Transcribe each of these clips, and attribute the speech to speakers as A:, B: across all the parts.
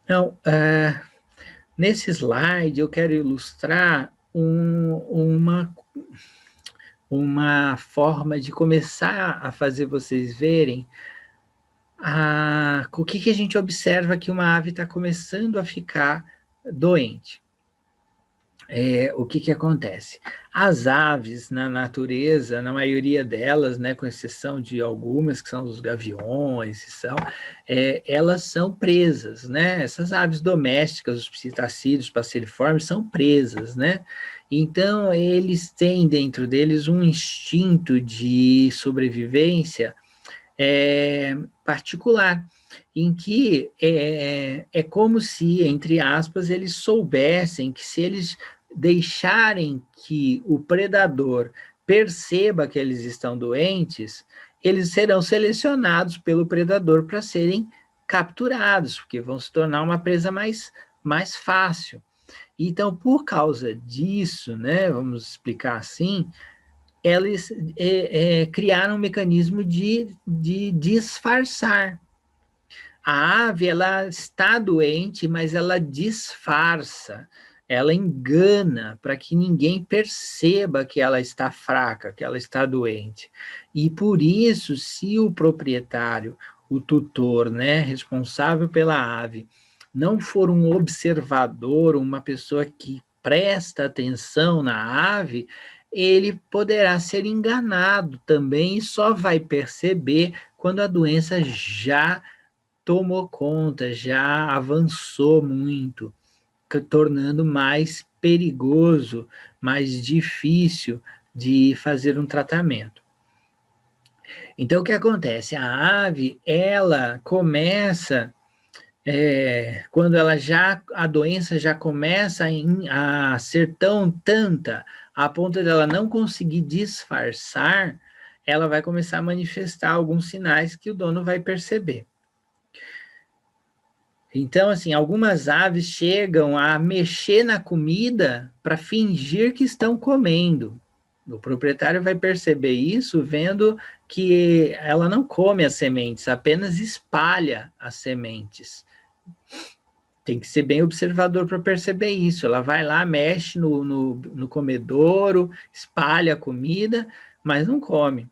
A: Não, nesse slide eu quero ilustrar uma forma de começar a fazer vocês verem o que a gente observa que uma ave está começando a ficar doente. O que acontece? As aves na natureza, na maioria delas, né, com exceção de algumas que são os gaviões, elas são presas, né? Essas aves domésticas, os psitacídeos, passeriformes, são presas, né? Então, eles têm dentro deles um instinto de sobrevivência particular, em que é como se, entre aspas, eles soubessem que se eles deixarem que o predador perceba que eles estão doentes, eles serão selecionados pelo predador para serem capturados, porque vão se tornar uma presa mais fácil. Então, por causa disso, né, vamos explicar assim, eles criaram um mecanismo de disfarçar. A ave, ela está doente, mas ela disfarça, ela engana para que ninguém perceba que ela está fraca, que ela está doente. E por isso, se o proprietário, o tutor, né, responsável pela ave, não for um observador, uma pessoa que presta atenção na ave, ele poderá ser enganado também e só vai perceber quando a doença já tomou conta, já avançou muito, tornando mais perigoso, mais difícil de fazer um tratamento. Então, o que acontece? A ave, ela começa, quando a doença já começa a ser tanta, a ponto dela não conseguir disfarçar, ela vai começar a manifestar alguns sinais que o dono vai perceber. Então, assim, algumas aves chegam a mexer na comida para fingir que estão comendo. O proprietário vai perceber isso vendo que ela não come as sementes, apenas espalha as sementes. Tem que ser bem observador para perceber isso. Ela vai lá, mexe no comedouro, espalha a comida, mas não come.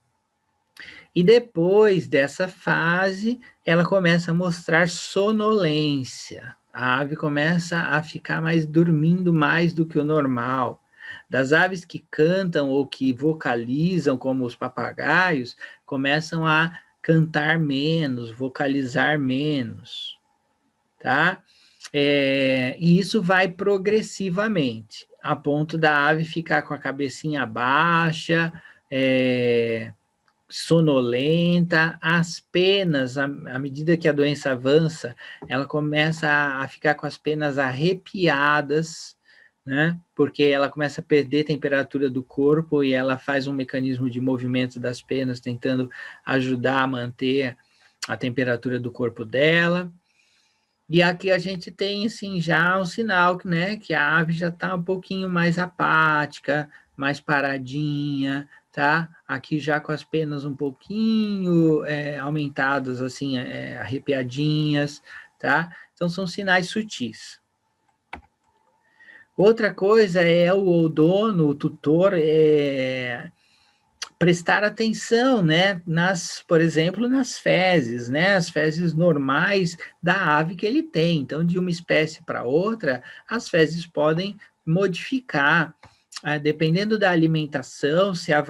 A: E depois dessa fase, ela começa a mostrar sonolência. A ave começa a ficar dormindo mais do que o normal. Das aves que cantam ou que vocalizam, como os papagaios, começam a cantar menos, vocalizar menos, tá? E isso vai progressivamente, a ponto da ave ficar com a cabecinha baixa, sonolenta, as penas, à medida que a doença avança, ela começa a ficar com as penas arrepiadas, né? Porque ela começa a perder a temperatura do corpo e ela faz um mecanismo de movimento das penas, tentando ajudar a manter a temperatura do corpo dela. E aqui a gente tem, assim, já um sinal, né, que a ave já está um pouquinho mais apática, mais paradinha, tá? Aqui já com as penas um pouquinho aumentadas, assim, arrepiadinhas, tá? Então, são sinais sutis. Outra coisa é o dono, o tutor, prestar atenção, né, por exemplo, nas fezes, né, as fezes normais da ave que ele tem. Então, de uma espécie para outra, as fezes podem modificar, dependendo da alimentação, se a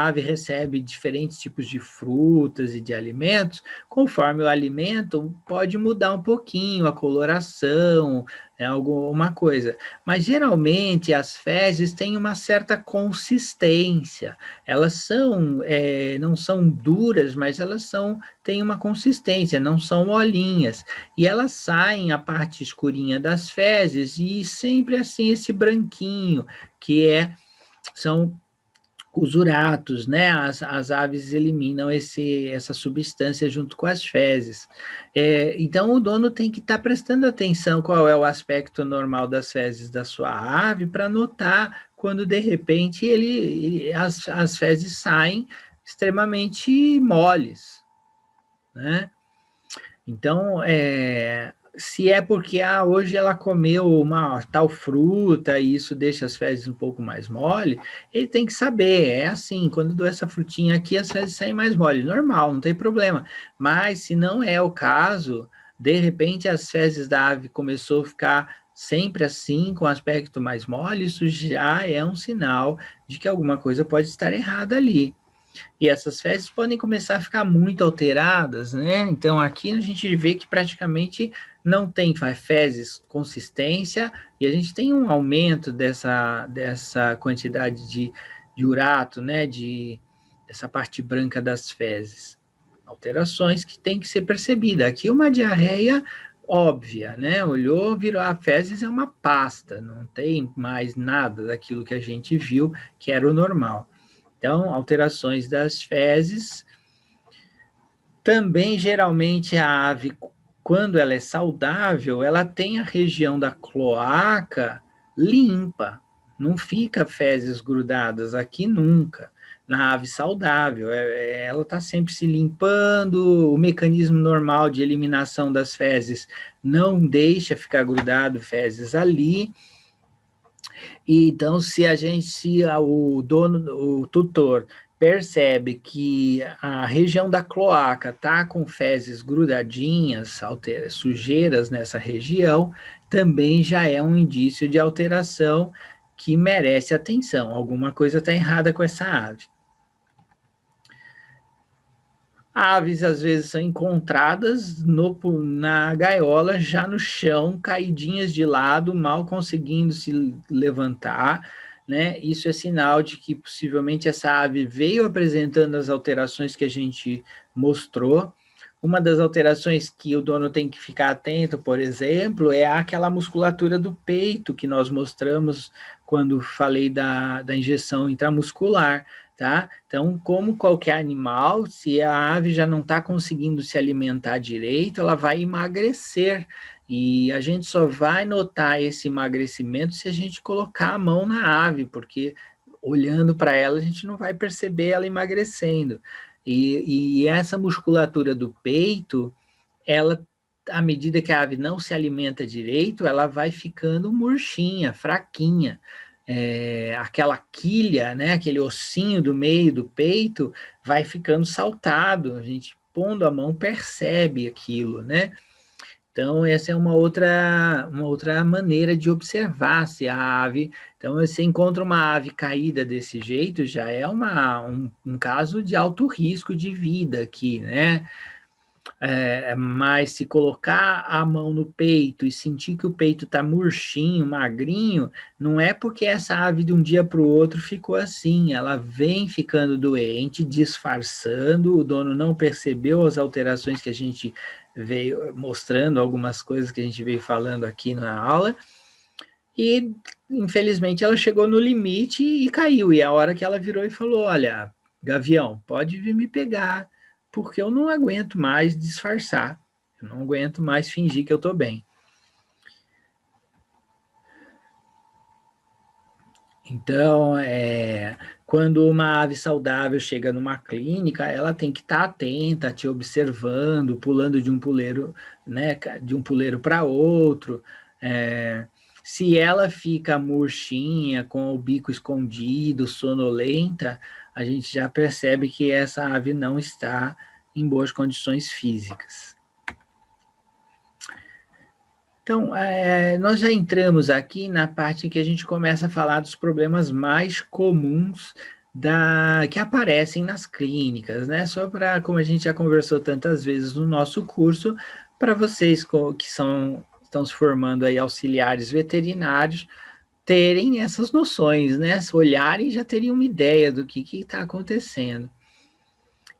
A: ave recebe diferentes tipos de frutas e de alimentos, conforme o alimento, pode mudar um pouquinho a coloração, alguma coisa. Mas, geralmente, as fezes têm uma certa consistência. Elas não são duras, mas têm uma consistência, não são molinhas. E elas saem a parte escurinha das fezes e sempre assim esse branquinho, que são os uratos, né? As aves eliminam essa substância junto com as fezes. Então, o dono tem que estar prestando atenção qual é o aspecto normal das fezes da sua ave para notar quando, de repente, as fezes saem extremamente moles, né? Então, se é porque hoje ela comeu uma tal fruta e isso deixa as fezes um pouco mais mole, ele tem que saber, é assim, quando dou essa frutinha aqui, as fezes saem mais mole, normal, não tem problema. Mas se não é o caso, de repente as fezes da ave começou a ficar sempre assim, com aspecto mais mole, isso já é um sinal de que alguma coisa pode estar errada ali. E essas fezes podem começar a ficar muito alteradas, né? Então aqui a gente vê que praticamente não tem fezes consistência e a gente tem um aumento dessa quantidade de urato, né? Dessa parte branca das fezes. Alterações que tem que ser percebida. Aqui uma diarreia óbvia, né? Olhou, virou a fezes é uma pasta, não tem mais nada daquilo que a gente viu que era o normal. Então, alterações das fezes. Também, geralmente, a ave, quando ela é saudável, ela tem a região da cloaca limpa. Não fica fezes grudadas aqui nunca. Na ave saudável, ela está sempre se limpando, o mecanismo normal de eliminação das fezes não deixa ficar grudado fezes ali. E então, se o dono, o tutor, percebe que a região da cloaca está com fezes grudadinhas, sujeiras nessa região, também já é um indício de alteração que merece atenção. Alguma coisa está errada com essa ave. Aves, às vezes, são encontradas na gaiola, já no chão, caidinhas de lado, mal conseguindo se levantar, né? Isso é sinal de que, possivelmente, essa ave veio apresentando as alterações que a gente mostrou. Uma das alterações que o dono tem que ficar atento, por exemplo, é aquela musculatura do peito que nós mostramos quando falei da injeção intramuscular. Tá? Então, como qualquer animal, se a ave já não está conseguindo se alimentar direito, ela vai emagrecer. E a gente só vai notar esse emagrecimento se a gente colocar a mão na ave, porque olhando para ela, a gente não vai perceber ela emagrecendo. E essa musculatura do peito, ela, à medida que a ave não se alimenta direito, ela vai ficando murchinha, fraquinha. Aquela quilha, né, aquele ossinho do meio do peito, vai ficando saltado. A gente pondo a mão percebe aquilo, né? Então, essa é uma outra maneira de observar se a ave. Então, você encontra uma ave caída desse jeito, já é um caso de alto risco de vida aqui, né? Mas se colocar a mão no peito e sentir que o peito está murchinho, magrinho, não é porque essa ave de um dia para o outro ficou assim, ela vem ficando doente, disfarçando, o dono não percebeu as alterações que a gente veio mostrando, algumas coisas que a gente veio falando aqui na aula, e infelizmente ela chegou no limite e caiu, e a hora que ela virou e falou, olha, Gavião, pode vir me pegar, porque eu não aguento mais disfarçar, eu não aguento mais fingir que eu estou bem. Então, quando uma ave saudável chega numa clínica, ela tem que estar atenta, te observando, pulando de um puleiro, né, de um puleiro para outro. Se ela fica murchinha, com o bico escondido, sonolenta, a gente já percebe que essa ave não está em boas condições físicas. Então, nós já entramos aqui na parte em que a gente começa a falar dos problemas mais comuns que aparecem nas clínicas, né? Só para, como a gente já conversou tantas vezes no nosso curso, para vocês que estão se formando aí auxiliares veterinários, terem essas noções, né? Se olharem, já teriam uma ideia do que está acontecendo.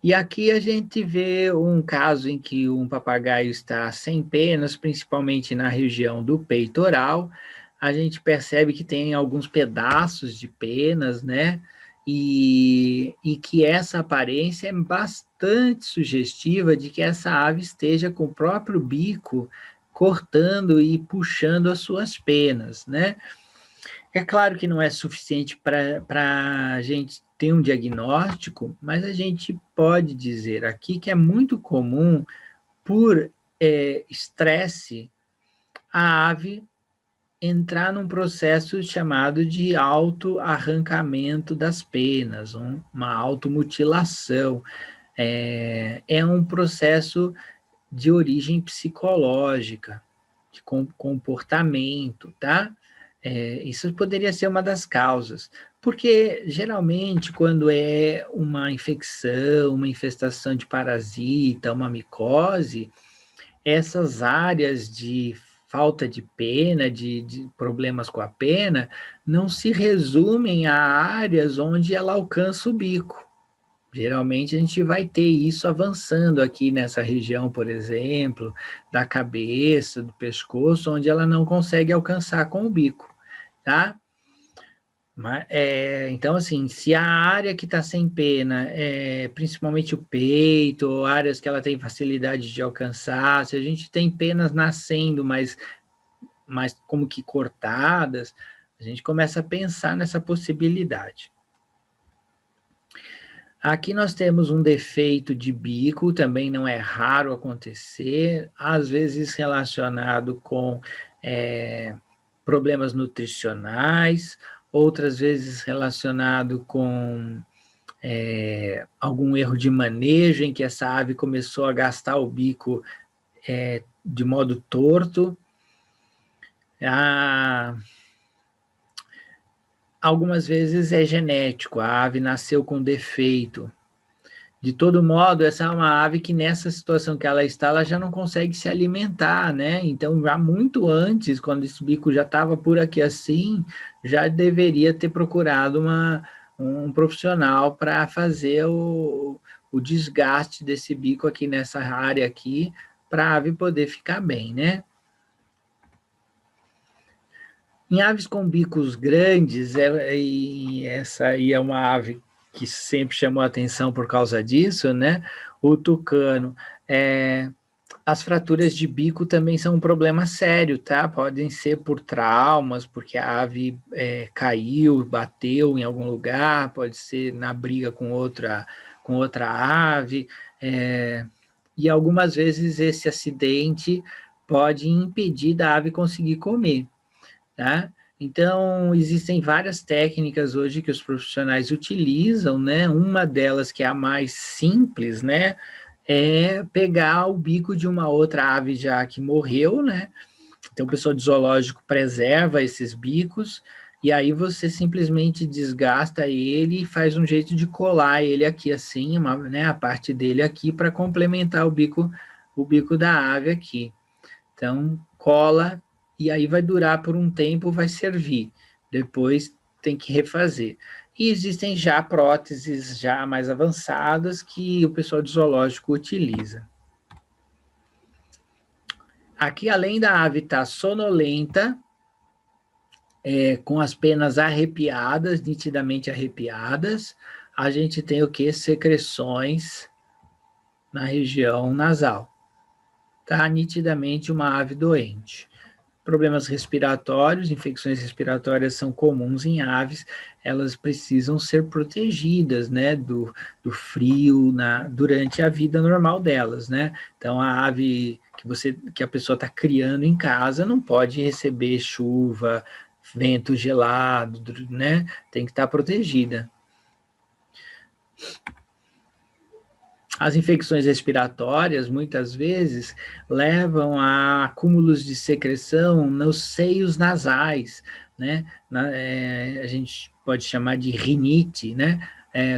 A: E aqui a gente vê um caso em que um papagaio está sem penas, principalmente na região do peitoral. A gente percebe que tem alguns pedaços de penas, né? E que essa aparência é bastante sugestiva de que essa ave esteja com o próprio bico cortando e puxando as suas penas, né? É claro que não é suficiente para a gente ter um diagnóstico, mas a gente pode dizer aqui que é muito comum, por estresse, a ave entrar num processo chamado de autoarrancamento das penas, uma automutilação. É um processo de origem psicológica, de comportamento, tá? Isso poderia ser uma das causas, porque geralmente quando é uma infecção, uma infestação de parasita, uma micose, essas áreas de falta de pena, de problemas com a pena, não se resumem a áreas onde ela alcança o bico. Geralmente a gente vai ter isso avançando aqui nessa região, por exemplo, da cabeça, do pescoço, onde ela não consegue alcançar com o bico, tá? Então, assim, se a área que está sem pena, principalmente o peito, ou áreas que ela tem facilidade de alcançar, se a gente tem penas nascendo, mas como que cortadas, a gente começa a pensar nessa possibilidade. Aqui nós temos um defeito de bico, também não é raro acontecer, às vezes relacionado com problemas nutricionais, outras vezes relacionado com algum erro de manejo, em que essa ave começou a gastar o bico de modo torto. Algumas vezes é genético, a ave nasceu com defeito. De todo modo, essa é uma ave que nessa situação que ela está, ela já não consegue se alimentar, né? Então, já muito antes, quando esse bico já estava por aqui assim, já deveria ter procurado um profissional para fazer o desgaste desse bico aqui nessa área aqui, para a ave poder ficar bem, né? Em aves com bicos grandes, e essa aí é uma ave que sempre chamou a atenção por causa disso, né? O tucano. As fraturas de bico também são um problema sério, tá? Podem ser por traumas, porque a ave caiu, bateu em algum lugar, pode ser na briga com outra ave, e algumas vezes esse acidente pode impedir da ave conseguir comer. Tá? Então, existem várias técnicas hoje que os profissionais utilizam, né? Uma delas, que é a mais simples, né? É pegar o bico de uma outra ave já que morreu, né? Então, o pessoal de zoológico preserva esses bicos, e aí você simplesmente desgasta ele e faz um jeito de colar ele aqui assim, né? A parte dele aqui, para complementar o bico da ave aqui. Então, cola, e aí vai durar por um tempo, vai servir. Depois tem que refazer. E existem já próteses já mais avançadas que o pessoal de zoológico utiliza. Aqui, além da ave estar sonolenta, com as penas arrepiadas, nitidamente arrepiadas, a gente tem o que? Secreções na região nasal. Está nitidamente uma ave doente. Problemas respiratórios, infecções respiratórias são comuns em aves, elas precisam ser protegidas, né, do frio durante a vida normal delas, né? Então, a ave que a pessoa está criando em casa não pode receber chuva, vento gelado, né? Tem que estar protegida. As infecções respiratórias, muitas vezes, levam a acúmulos de secreção nos seios nasais, né? A gente pode chamar de rinite, né?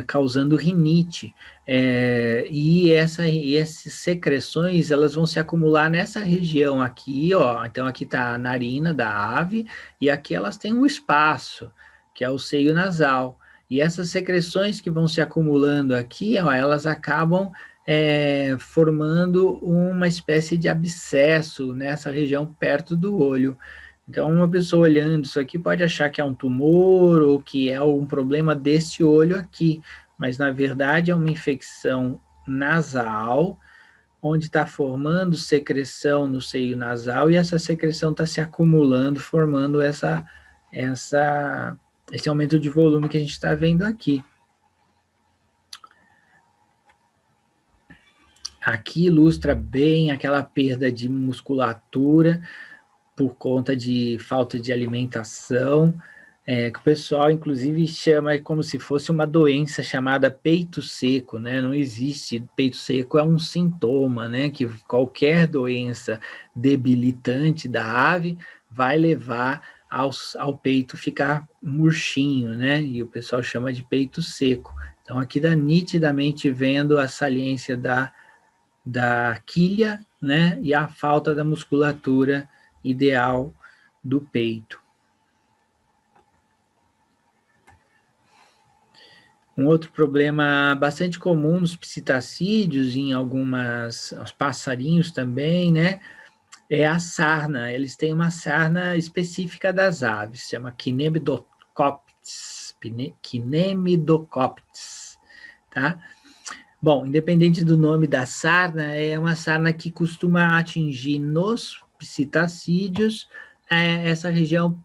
A: Causando rinite. E essas secreções, elas vão se acumular nessa região aqui, ó. Então, aqui está a narina da ave, e aqui elas têm um espaço, que é o seio nasal. E essas secreções que vão se acumulando aqui, ó, elas acabam formando uma espécie de abscesso nessa região perto do olho. Então, uma pessoa olhando isso aqui pode achar que é um tumor ou que é um problema desse olho aqui, mas na verdade é uma infecção nasal, onde está formando secreção no seio nasal, e essa secreção está se acumulando, formando esse aumento de volume que a gente está vendo aqui. Aqui ilustra bem aquela perda de musculatura, por conta de falta de alimentação, que o pessoal, inclusive, chama como se fosse uma doença chamada peito seco, né? Não existe, peito seco é um sintoma, né? Que qualquer doença debilitante da ave vai levar ao peito ficar murchinho, né? E o pessoal chama de peito seco. Então, aqui dá nitidamente vendo a saliência da quilha, né? E a falta da musculatura ideal do peito. Um outro problema bastante comum nos psitacídeos, em os passarinhos também, né? É a sarna. Eles têm uma sarna específica das aves, se chama Kinemidocoptes, tá? Bom, independente do nome da sarna, é uma sarna que costuma atingir nos psitacídeos essa região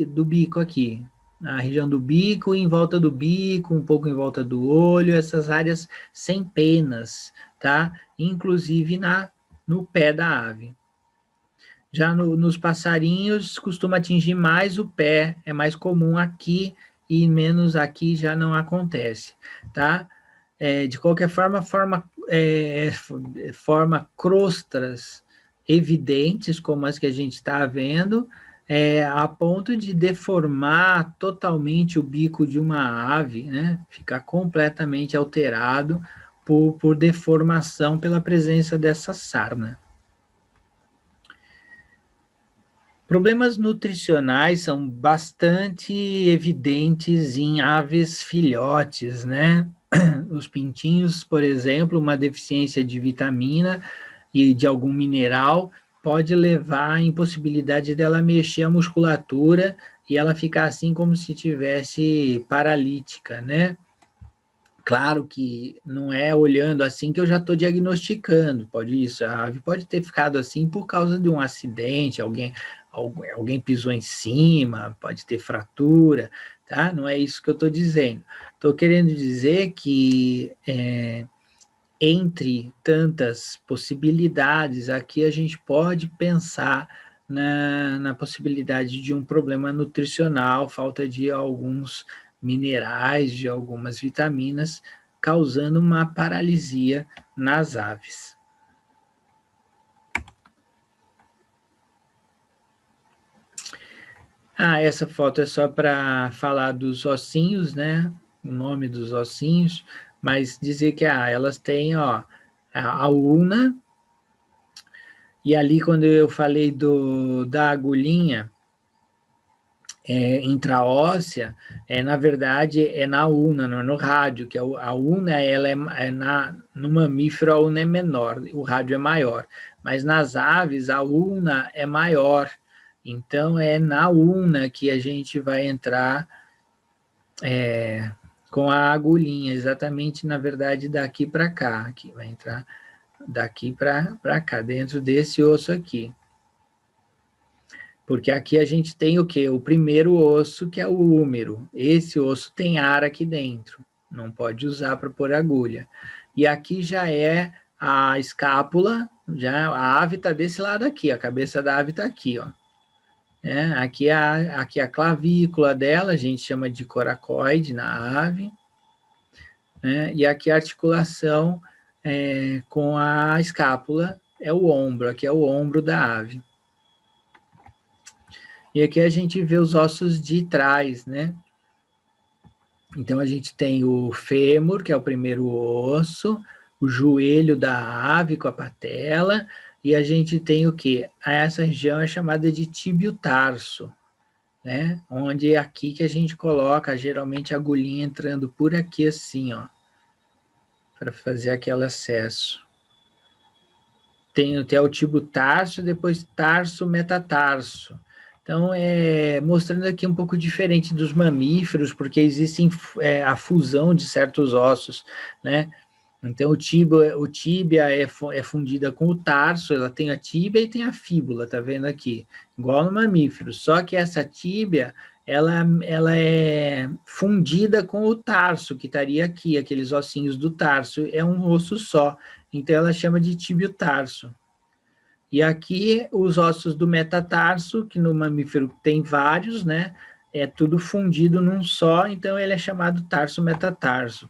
A: do bico aqui, a região do bico, em volta do bico, um pouco em volta do olho, essas áreas sem penas, tá? Inclusive no pé da ave. Já nos passarinhos, costuma atingir mais o pé, é mais comum aqui e menos aqui já não acontece, tá? De qualquer forma, forma crostas evidentes, como as que a gente está vendo, a ponto de deformar totalmente o bico de uma ave, né? Ficar completamente alterado por deformação pela presença dessa sarna. Problemas nutricionais são bastante evidentes em aves filhotes, né? Os pintinhos, por exemplo, uma deficiência de vitamina e de algum mineral pode levar à impossibilidade dela mexer a musculatura e ela ficar assim como se tivesse paralítica, né? Claro que não é olhando assim que eu já estou diagnosticando, a ave pode ter ficado assim por causa de um acidente, alguém pisou em cima, pode ter fratura, tá? Não é isso que eu estou dizendo. Estou querendo dizer que entre tantas possibilidades, aqui a gente pode pensar na possibilidade de um problema nutricional, falta de alguns minerais, de algumas vitaminas, causando uma paralisia nas aves. Essa foto é só para falar dos ossinhos, né? O nome dos ossinhos, mas dizer que elas têm a ulna, e ali quando eu falei da agulhinha intraóssea, na verdade é na ulna, não é no rádio, que a ulna ela no mamífero a ulna é menor, o rádio é maior, mas nas aves a ulna é maior, então é na ulna que a gente vai entrar com a agulhinha, exatamente, na verdade, daqui para cá, aqui vai entrar daqui para cá, dentro desse osso aqui. Porque aqui a gente tem o quê? O primeiro osso, que é o húmero. Esse osso tem ar aqui dentro, não pode usar para pôr agulha. E aqui já é a escápula, já a ave está desse lado aqui, a cabeça da ave está aqui, ó. Aqui a clavícula dela, a gente chama de coracoide na ave, né? E aqui a articulação com a escápula é o ombro, aqui é o ombro da ave. E aqui a gente vê os ossos de trás, né? Então a gente tem o fêmur, que é o primeiro osso, o joelho da ave com a patela, e a gente tem o quê? Essa região é chamada de tibio-tarso, né? Onde é aqui que a gente coloca geralmente a agulhinha entrando por aqui assim, ó, para fazer aquele acesso. Tem até o tibio-tarso, depois tarso-metatarso. Então, mostrando aqui um pouco diferente dos mamíferos, porque existe a fusão de certos ossos, né? Então, o tíbia é fundida com o tarso, ela tem a tíbia e tem a fíbula, tá vendo aqui? Igual no mamífero, só que essa tíbia, ela é fundida com o tarso, que estaria aqui, aqueles ossinhos do tarso, é um osso só, então ela chama de tíbio-tarso. E aqui os ossos do metatarso, que no mamífero tem vários, né? É tudo fundido num só, então ele é chamado tarso-metatarso.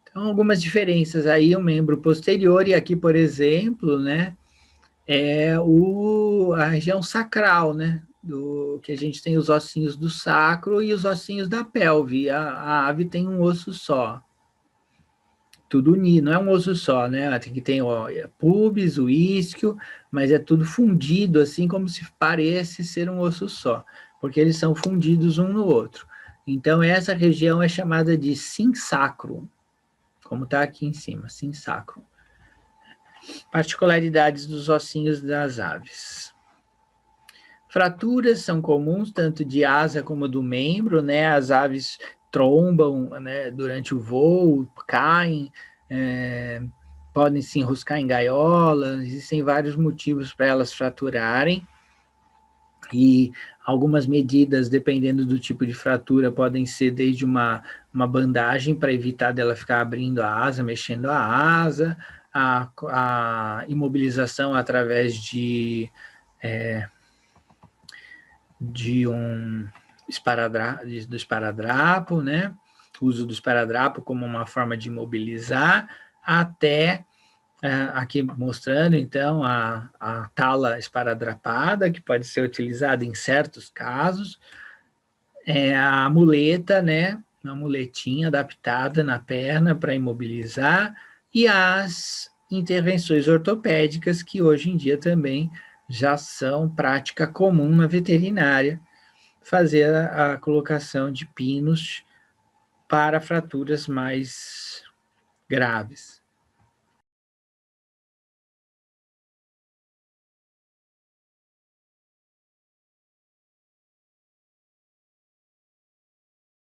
A: Então, algumas diferenças aí, o membro posterior, e aqui, por exemplo, né, é a região sacral, né, que a gente tem os ossinhos do sacro e os ossinhos da pelve. A ave tem um osso só, tudo unido, não é um osso só, né? Tem que ter o pubis, o isquio, mas é tudo fundido, assim como se parece ser um osso só, porque eles são fundidos um no outro. Então, essa região é chamada de sinsacrum, como está aqui em cima, sinsacrum. Particularidades dos ossinhos das aves. Fraturas são comuns, tanto de asa como do membro, né? As aves trombam, né, durante o voo, caem, podem se enroscar em gaiolas, existem vários motivos para elas fraturarem, e algumas medidas, dependendo do tipo de fratura, podem ser desde uma bandagem para evitar dela ficar abrindo a asa, mexendo a asa, a imobilização através de um do esparadrapo, né? O uso do esparadrapo como uma forma de imobilizar, até aqui mostrando, então, a tala esparadrapada, que pode ser utilizada em certos casos, a muleta, né? Uma muletinha adaptada na perna para imobilizar, e as intervenções ortopédicas, que hoje em dia também já são prática comum na veterinária, fazer a colocação de pinos para fraturas mais graves.